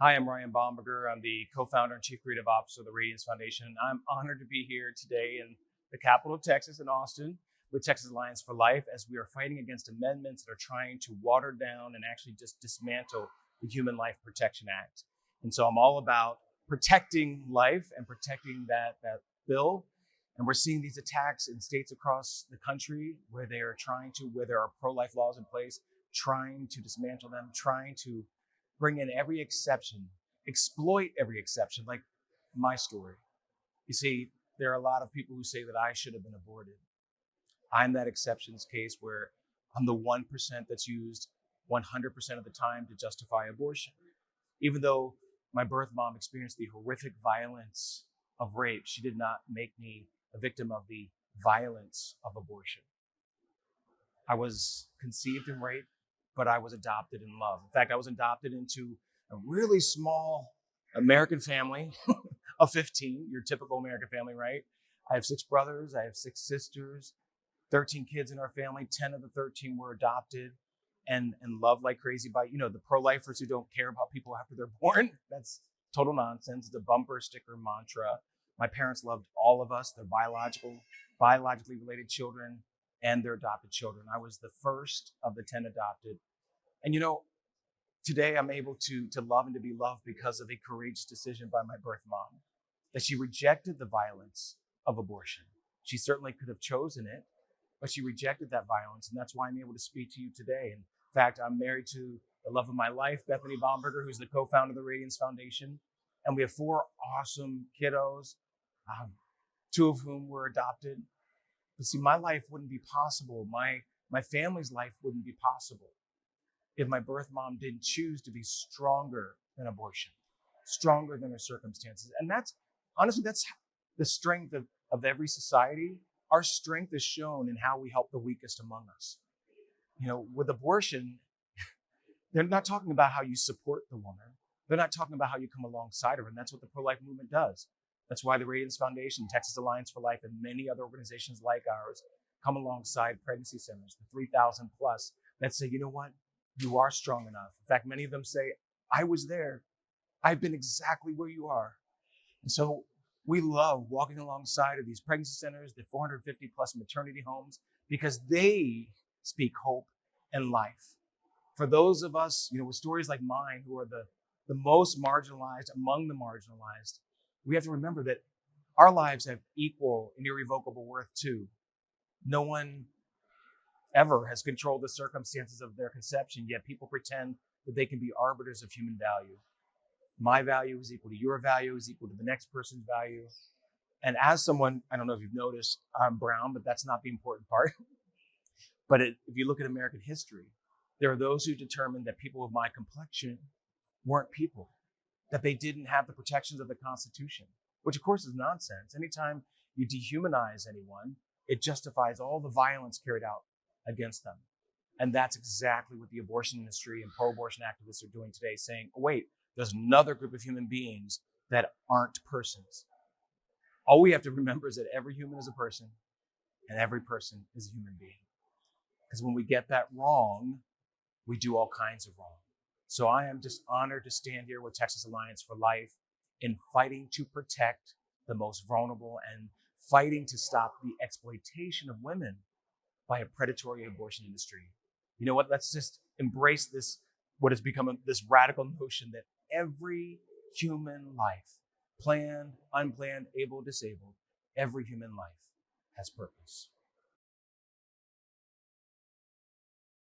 Hi, I'm Ryan Bomberger. I'm the co-founder and chief creative officer of the Radiance Foundation, and I'm honored to be here today in the capital of Texas, in Austin, with Texas Alliance for Life, as we are fighting against amendments that are trying to water down and actually just dismantle the Human Life Protection Act. And so I'm all about protecting life and protecting that bill. And we're seeing these attacks in states across the country where there are pro-life laws in place, trying to dismantle them, trying to bring in every exception, exploit every exception, like my story. You see, there are a lot of people who say that I should have been aborted. I'm that exceptions case where I'm the 1% that's used 100% of the time to justify abortion. Even though my birth mom experienced the horrific violence of rape, she did not make me a victim of the violence of abortion. I was conceived in rape, but I was adopted in love. In fact, I was adopted into a really small American family of 15, your typical American family, right? I have 6 brothers, I have 6 sisters, 13 kids in our family. 10 of the 13 were adopted and loved like crazy by, the pro-lifers who don't care about people after they're born. That's total nonsense. The bumper sticker mantra. My parents loved all of us, their biologically related children, and their adopted children. I was the first of the 10 adopted. And today I'm able to love and to be loved because of a courageous decision by my birth mom, that she rejected the violence of abortion. She certainly could have chosen it, but she rejected that violence. And that's why I'm able to speak to you today. In fact, I'm married to the love of my life, Bethany Bomberger, who's the co-founder of the Radiance Foundation. And we have 4 awesome kiddos, 2 of whom were adopted. But see, my life wouldn't be possible. My family's life wouldn't be possible if my birth mom didn't choose to be stronger than abortion, stronger than her circumstances. And that's the strength of every society. Our strength is shown in how we help the weakest among us. With abortion, they're not talking about how you support the woman. They're not talking about how you come alongside her. And that's what the pro-life movement does. That's why the Radiance Foundation, Texas Alliance for Life, and many other organizations like ours come alongside pregnancy centers, the 3,000 plus, that say, you know what? You are strong enough. In fact, many of them say, I was there. I've been exactly where you are. And so we love walking alongside of these pregnancy centers, the 450 plus maternity homes, because they speak hope and life. For those of us, with stories like mine, who are the most marginalized among the marginalized, we have to remember that our lives have equal and irrevocable worth too. No one ever has controlled the circumstances of their conception, yet people pretend that they can be arbiters of human value. My value is equal to your value, is equal to the next person's value. And as someone, I don't know if you've noticed, I'm brown, but that's not the important part. But if you look at American history, there are those who determined that people of my complexion weren't people, that they didn't have the protections of the Constitution, which of course is nonsense. Anytime you dehumanize anyone, it justifies all the violence carried out against them. And that's exactly what the abortion industry and pro-abortion activists are doing today, saying, oh, wait, there's another group of human beings that aren't persons. All we have to remember is that every human is a person and every person is a human being. Because when we get that wrong, we do all kinds of wrong. So I am just honored to stand here with Texas Alliance for Life in fighting to protect the most vulnerable and fighting to stop the exploitation of women by a predatory abortion industry. You know what? Let's just embrace this, what has become this radical notion that every human life, planned, unplanned, able, disabled, every human life has purpose.